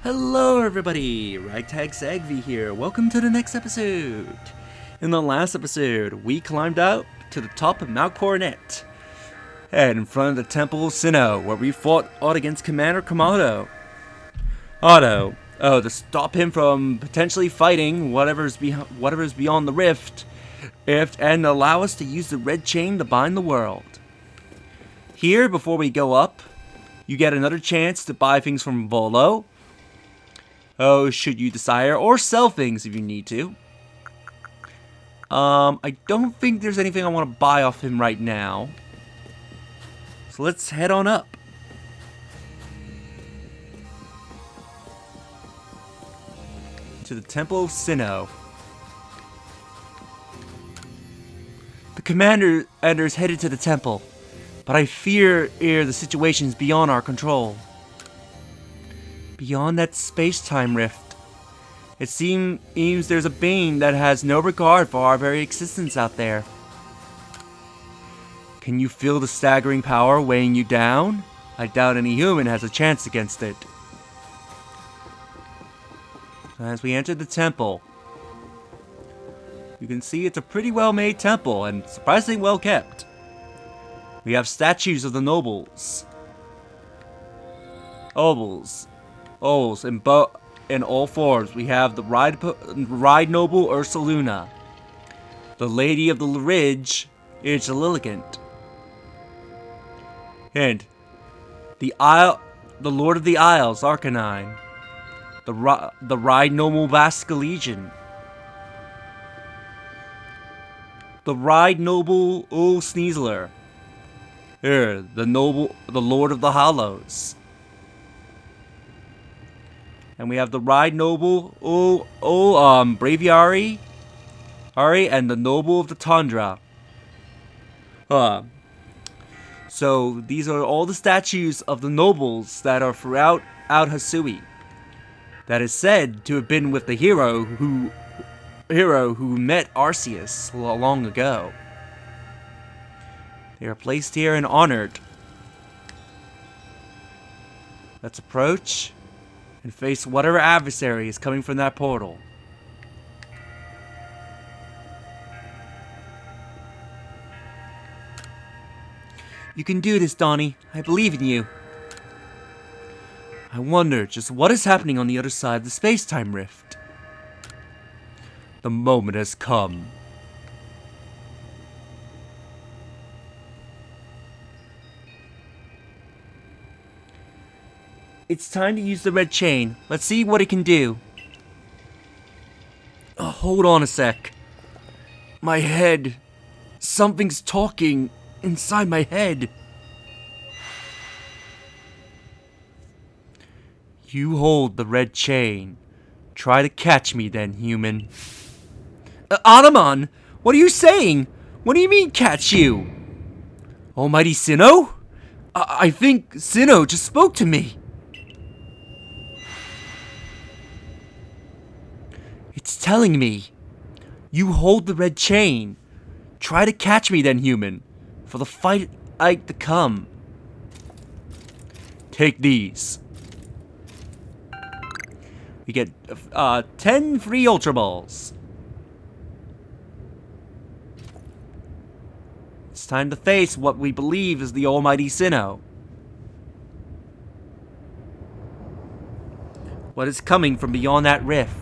Hello everybody, Ragtag Sagvi here. Welcome to the next episode. In the last episode, we climbed out to the top of Mount Coronet and in front of the Temple of Sinnoh, where we fought against Commander Komodo. To stop him from potentially fighting whatever's beyond the rift, and allow us to use the red chain to bind the world. Here, before we go up, you get another chance to buy things from Volo. Should you desire, or sell things if you need to. I don't think there's anything I want to buy off him right now. So let's head on up. To the Temple of Sinnoh. The commander is headed to the temple, but I fear the situation is beyond our control. Beyond that space-time rift, it seems there's a being that has no regard for our very existence out there. Can you feel the staggering power weighing you down? I doubt any human has a chance against it. As we enter the temple, you can see it's a pretty well-made temple and surprisingly well kept. We have statues of the nobles. In all forms. We have the Ride Noble Ursaluna, the Lady of the Ridge, Lilligant, and the Lord of the Isles, Arcanine, the Ride Noble Vascalegion, the Ride Noble Sneasler, the Lord of the Hollows. And we have the Ride Noble, Braviary, and the Noble of the Tundra. So these are all the statues of the nobles that are throughout Hisui. That is said to have been with the hero who met Arceus long ago. They are placed here and honored. Let's approach and face whatever adversary is coming from that portal. You can do this, Donnie. I believe in you. I wonder just what is happening on the other side of the space-time rift. The moment has come. It's time to use the red chain. Let's see what it can do. Hold on a sec. My head. Something's talking inside my head. You hold the red chain. Try to catch me then, human. Anamon! What are you saying? What do you mean, catch you? Almighty Sinnoh? I think Sinnoh just spoke to me. It's telling me. You hold the red chain. Try to catch me then, human. For the fight to come. Take these. We get 10 free Ultra Balls. It's time to face what we believe is the almighty Sinnoh. What is coming from beyond that rift?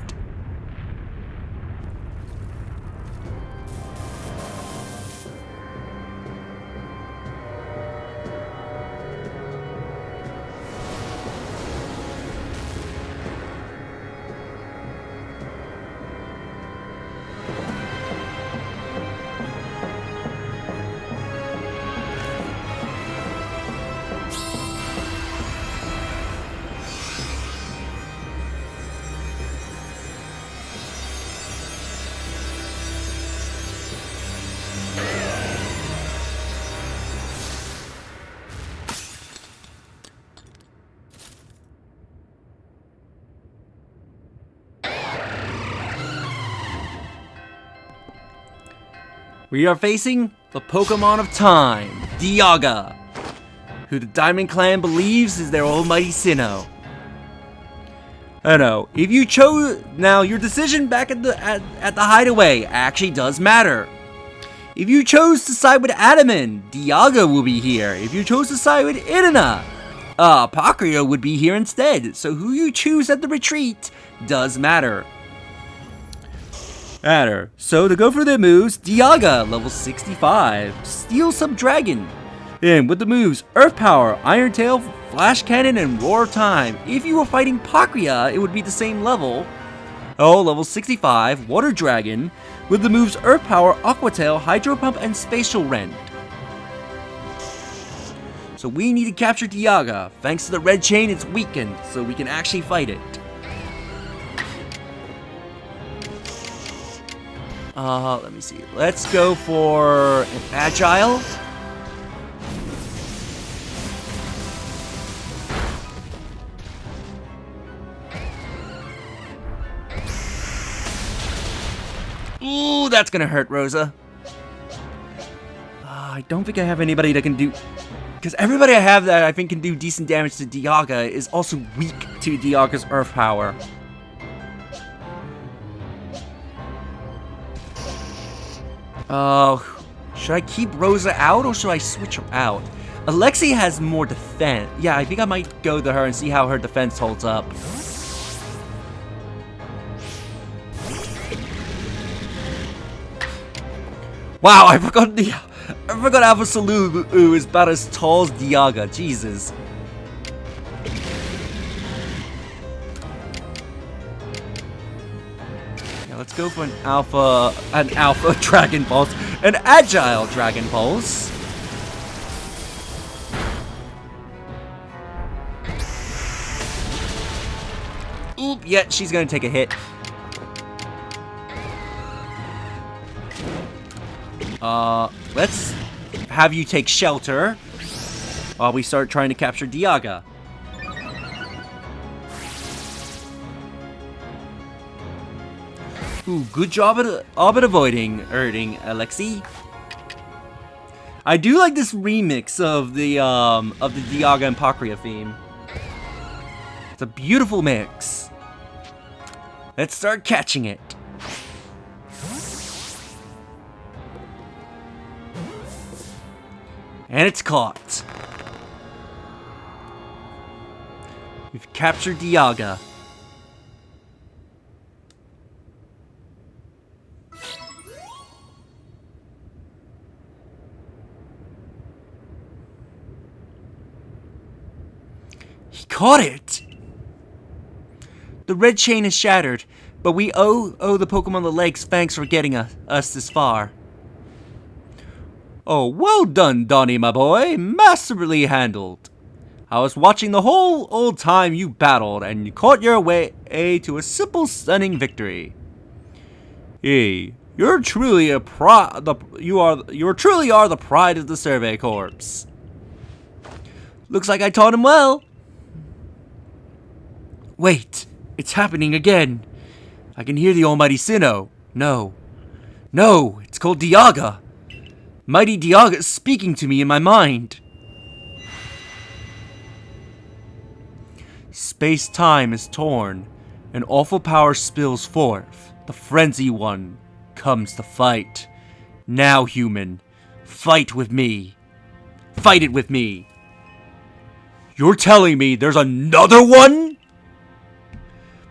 We are facing the Pokemon of Time, Dialga, who the Diamond Clan believes is their almighty Sinnoh. I know. If you chose now, your decision back at the hideaway actually does matter. If you chose to side with Adaman, Dialga will be here. If you chose to side with Iduna, Pakria would be here instead. So who you choose at the retreat does matter. So to go for the moves, Dialga, level 65, Steel Sub-Dragon. And with the moves, Earth Power, Iron Tail, Flash Cannon, and Roar of Time. If you were fighting Pakria, it would be the same level. Oh, level 65, Water Dragon, with the moves Earth Power, Aqua Tail, Hydro Pump, and Spatial Rend. So we need to capture Dialga. Thanks to the red chain, it's weakened, so we can actually fight it. Let me see. Let's go for an Agile. Ooh, that's gonna hurt, Rosa. I don't think I have anybody that can do... Because everybody I have that I think can do decent damage to Dialga is also weak to Dialga's Earth Power. Should I keep Rosa out or should I switch her out? Alexi has more defense. Yeah, I think I might go to her and see how her defense holds up. Wow, I forgot Alpha Salu is about as tall as Dialga. Jesus. Yeah, let's go for an Alpha Dragon Pulse, an Agile Dragon Pulse. Oop, yeah, she's gonna take a hit. Let's have you take shelter while we start trying to capture Dialga. Ooh, good job at avoiding hurting Alexi. I do like this remix of the Dialga and Pakria theme. It's a beautiful mix. Let's start catching it. And it's caught. We've captured Dialga. He caught it! The red chain is shattered, but we owe the Pokemon the legs thanks for getting us this far. Oh, well done, Donnie, my boy. Masterfully handled. I was watching the whole old time you battled, and you caught your way to a simple, stunning victory. Hey, you're truly you truly are the pride of the Survey Corps. Looks like I taught him well. Wait, it's happening again. I can hear the almighty Sinnoh. No, it's called Dialga. Mighty Dialga is speaking to me in my mind. Space-time is torn. An awful power spills forth. The Frenzy One comes to fight. Now, human, fight with me. Fight it with me. You're telling me there's another one?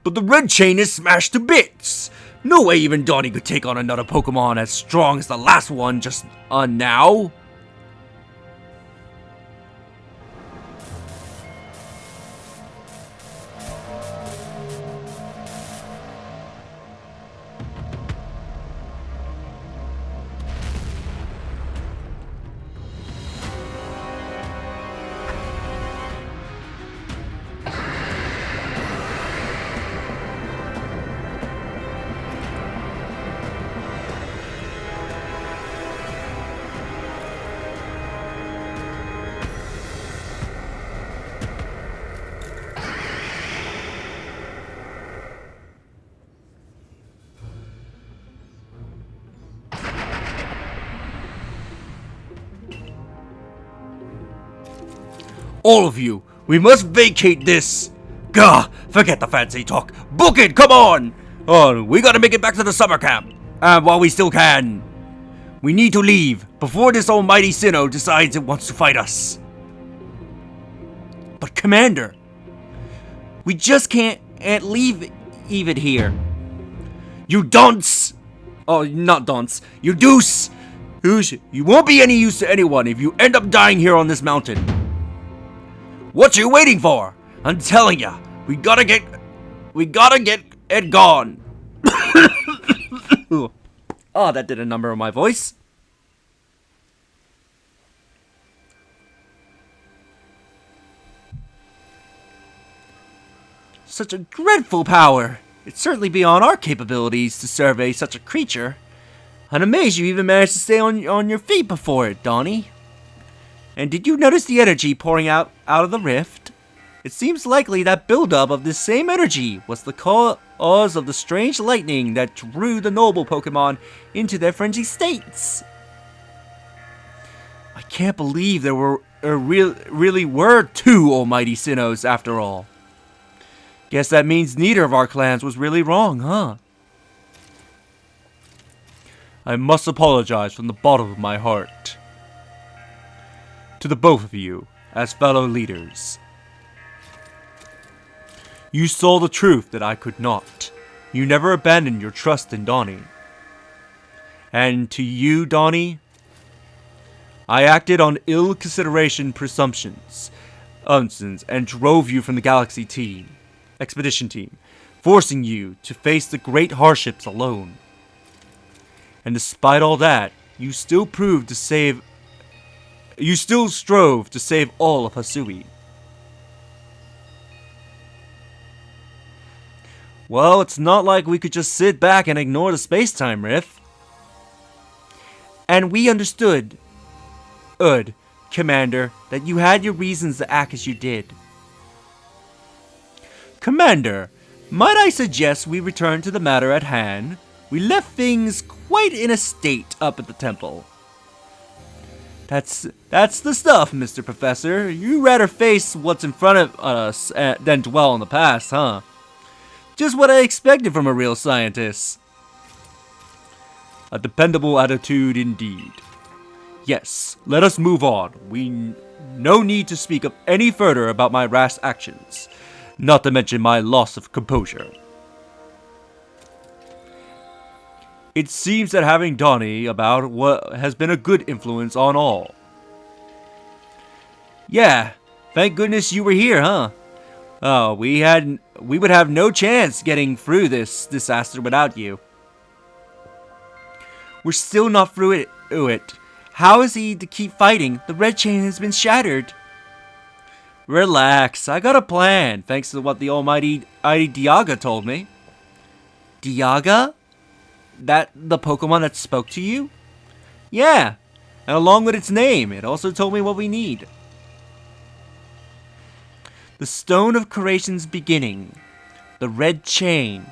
But the red chain is smashed to bits. No way even Donnie could take on another Pokemon as strong as the last one just now. All of you, we must vacate this. Gah! Forget the fancy talk. Book it, come on! Oh, we gotta make it back to the summer camp. And while we still can. We need to leave before this almighty Sinnoh decides it wants to fight us. But Commander, we just can't leave it here. You dunce! Oh, not dunce. You deuce! You won't be any use to anyone if you end up dying here on this mountain. What you waiting for? I'm telling ya, we gotta get it gone. Oh, that did a number on my voice. Such a dreadful power. It's certainly beyond our capabilities to survey such a creature. I'm amazed you even managed to stay on your feet before it, Donnie. And did you notice the energy pouring out of the rift? It seems likely that buildup of this same energy was the cause of the strange lightning that drew the noble Pokemon into their frenzied states. I can't believe there really were two almighty Sinnohs after all. Guess that means neither of our clans was really wrong, huh? I must apologize from the bottom of my heart to the both of you as fellow leaders. You saw the truth that I could not. You never abandoned your trust in Donnie. And to you, Donnie, I acted on ill consideration presumptions and drove you from the Galaxy Expedition team, forcing you to face the great hardships alone. And despite all that, you still strove to save all of Hisui. Well, it's not like we could just sit back and ignore the space-time rift. And we understood, Commander, that you had your reasons to act as you did. Commander, might I suggest we return to the matter at hand? We left things quite in a state up at the temple. That's the stuff, Mr. Professor. You rather face what's in front of us than dwell on the past, huh? Just what I expected from a real scientist. A dependable attitude indeed. Yes, let us move on. No need to speak of any further about my rash actions, not to mention my loss of composure. It seems that having Donnie about has been a good influence on all. Yeah, thank goodness you were here, huh? Oh, we would have no chance getting through this disaster without you. We're still not through it. How is he to keep fighting? The red chain has been shattered. Relax, I got a plan, thanks to what the almighty Dialga told me. Dialga? That the Pokemon that spoke to you? Yeah, and along with its name, it also told me what we need. The Stone of Creation's beginning, the Red Chain,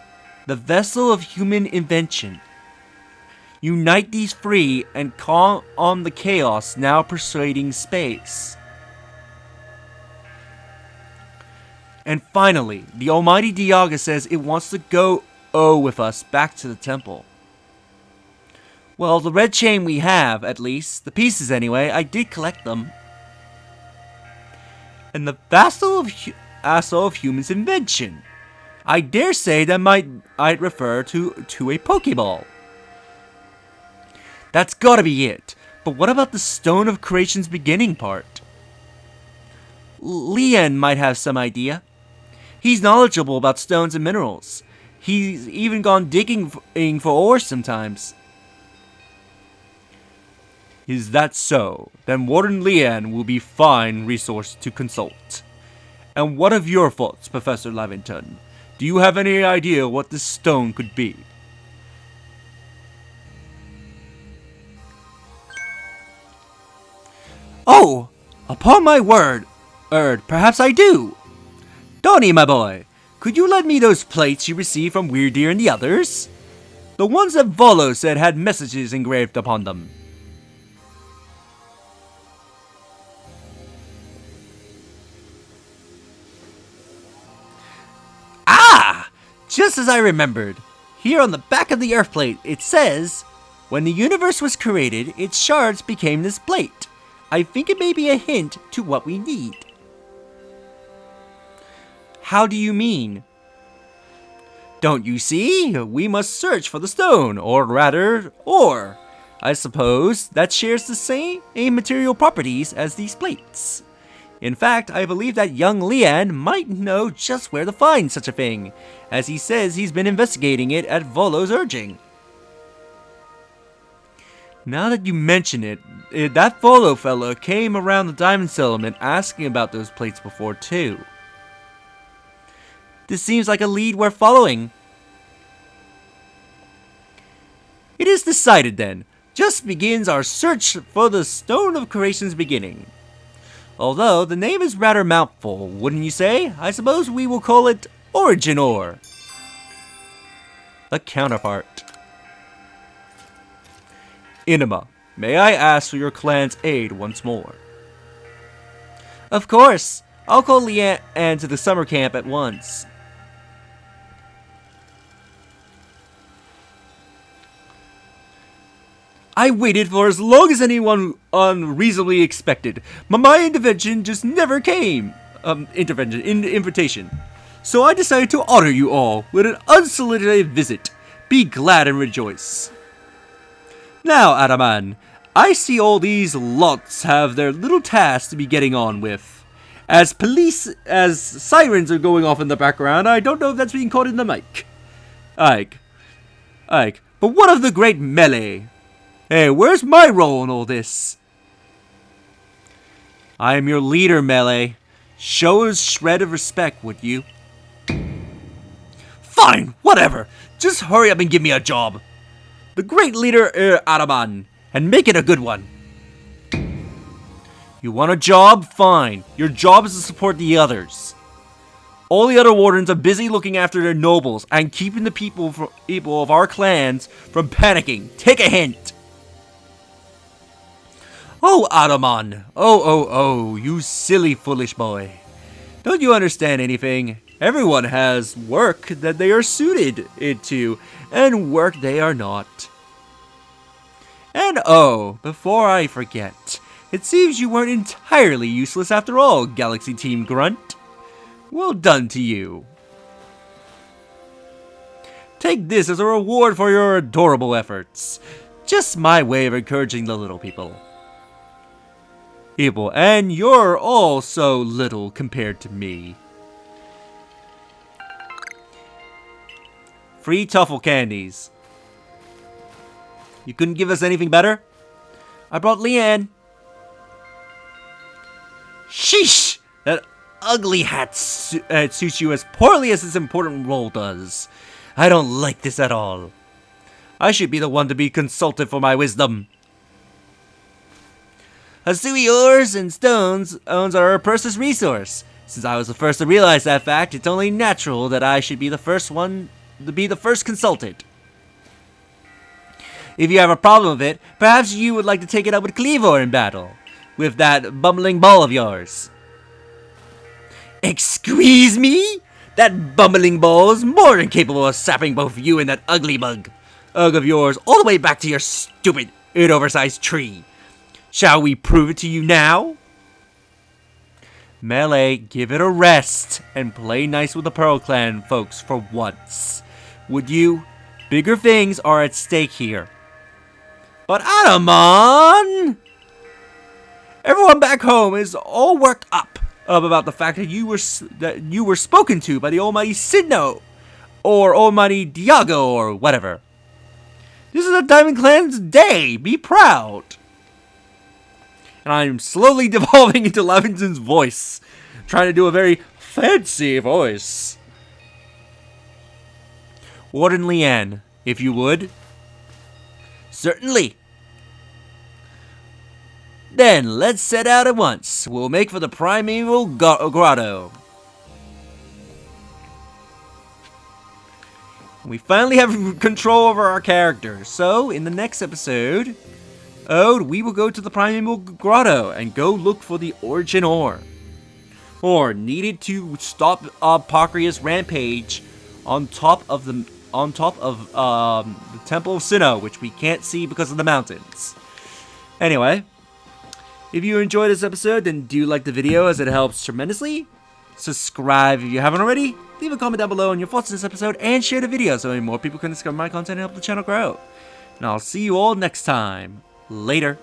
the Vessel of Human Invention. Unite these three and call on the chaos now persuading space. And finally, the almighty Dialga says it wants to go with us back to the temple. Well, the red chain we have, at least. The pieces, anyway. I did collect them. And the Vessel of Human's Invention. I dare say that I'd refer to a Pokeball. That's gotta be it. But what about the Stone of Creation's beginning part? Lian might have some idea. He's knowledgeable about stones and minerals. He's even gone digging for ore sometimes. Is that so? Then Warden Lian will be a fine resource to consult. And what of your thoughts, Professor Lavington? Do you have any idea what this stone could be? Oh, upon my word, perhaps I do. Donnie, my boy, could you lend me those plates you received from Weird Deer and the others? The ones that Volo said had messages engraved upon them. Just as I remembered. Here on the back of the Earth plate, it says, when the universe was created, its shards became this plate. I think it may be a hint to what we need. How do you mean? Don't you see? We must search for the stone, or rather, ore. I suppose that shares the same material properties as these plates. In fact, I believe that young Lian might know just where to find such a thing, as he says he's been investigating it at Volo's urging. Now that you mention it, that Volo fella came around the diamond settlement asking about those plates before too. This seems like a lead we're following. It is decided then. Just begins our search for the Stone of Creation's beginning. Although the name is rather mouthful, wouldn't you say? I suppose we will call it Origin Ore. The counterpart. Inima, may I ask for your clan's aid once more? Of course. I'll call Lian to the summer camp at once. I waited for as long as anyone unreasonably expected, but my intervention just never came. Invitation. So I decided to honor you all with an unsolicited visit. Be glad and rejoice. Now, Adaman, I see all these lots have their little tasks to be getting on with. As sirens are going off in the background, I don't know if that's being caught in the mic. Ike, but what of the great melee? Hey, where's my role in all this? I am your leader, Melee. Show a shred of respect, would you? Fine, whatever. Just hurry up and give me a job. The great leader, Araman, and make it a good one. You want a job? Fine. Your job is to support the others. All the other wardens are busy looking after their nobles and keeping the people of our clans from panicking. Take a hint. Oh, Araman. Oh, you silly, foolish boy. Don't you understand anything? Everyone has work that they are suited into, and work they are not. And oh, before I forget, it seems you weren't entirely useless after all, Galaxy Team Grunt. Well done to you. Take this as a reward for your adorable efforts. Just my way of encouraging the little people. And you're all so little compared to me. Free Tuffle candies. You couldn't give us anything better? I brought Lian. Sheesh! That ugly hat suits you as poorly as this important role does. I don't like this at all. I should be the one to be consulted for my wisdom. Hasui ores and stones owns our precious resource. Since I was the first to realize that fact, it's only natural that I should be the first one to be the first consulted. If you have a problem with it, perhaps you would like to take it up with Cleavor in battle, with that bumbling ball of yours. Excuse me? That bumbling ball is more than capable of sapping both you and that ugly bug of yours all the way back to your stupid, oversized tree. Shall we prove it to you now? Melee, give it a rest and play nice with the Pearl Clan folks for once. Would you? Bigger things are at stake here. But Adaman! Everyone back home is all worked up about the fact that you were spoken to by the almighty Sinnoh, or almighty Diago, or whatever. This is a Diamond Clan's day. Be proud. And I'm slowly devolving into Levinson's voice, trying to do a very fancy voice. Warden Lian, if you would. Certainly. Then, let's set out at once. We'll make for the Primeval Grotto. We finally have control over our characters, so in the next episode, we will go to the Primeval Grotto and go look for the Origin Ore. Or needed to stop Pakria's rampage on top of the Temple of Sinnoh, which we can't see because of the mountains. Anyway, if you enjoyed this episode, then do like the video as it helps tremendously. Subscribe if you haven't already. Leave a comment down below on your thoughts on this episode and share the video so more people can discover my content and help the channel grow. And I'll see you all next time. Later.